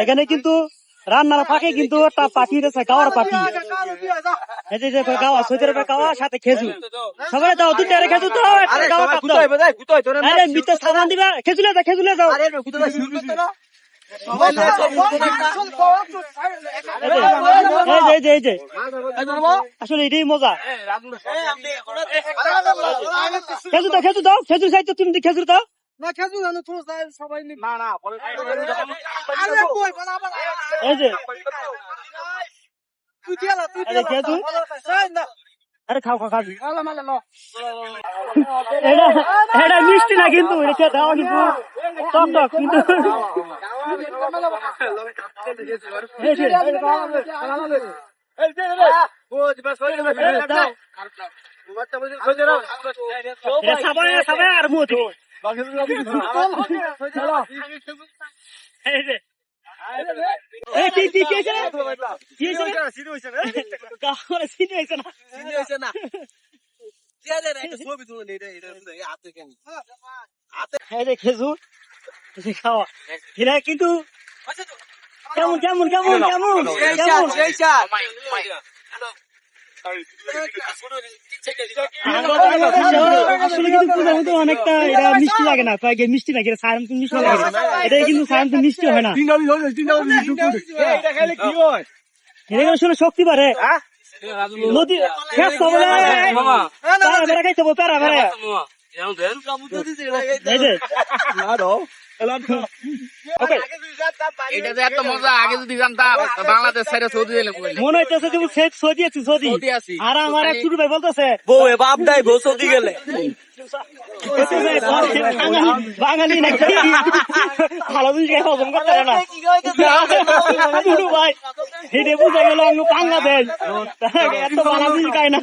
এখানে কিন্তু রান্নার ফাঁকে কিন্তু একটা পাখি রয়েছে, গাওয়ার পাখি। এই যে গাওয়া, সৌদি আরবের গাওয়া, সাথে খেজুর। সবাই দাও, দুটো খেজুর দাও, একটা গাওয়া কাপ দাও। আরে মিথ্যা সাবান দিবা, খেজুরে দাও, খেজুরে দাও। এই যে আসলে এটাই মজা। খেজুর দাও, খেজুর দাও, খেজুর চাইতো তুমি, খেজুর দাও না। খেজুর জানো তো সবাই এই যে খেজুর। আরে খাও খাও খাবি, এটা মিষ্টি না কিন্তু, এটা দেওয়া কিন্তু টক টক কিন্তু। আর মতো খেজুর খাওয়া এরা কিন্তু কেমন কেমন কেমন কেমন কেমন আসলে কিন্তু অনেকটা এটা মিষ্টি লাগে না, মিষ্টি লাগে সায়াম মিষ্টি লাগে, এটা কিন্তু সায়াম মিষ্টি হয় না। এটা আসলে শক্তি বাড়ে। নদী খাইতে প্যারা ভেড়া মনে হইতেছে তুমি সৌদি আছি, সৌদি। আর আমার এক ছোট ভাই বলতেছে বউ বাপ দাই বউ সৌদি গেলে বাঙালি নাকি ভালো জিনিস হজম করতে পারে না ভাই, এটা বুঝা গেল আমি বাংলাদেশ এত ভালো জিনিস খাই না।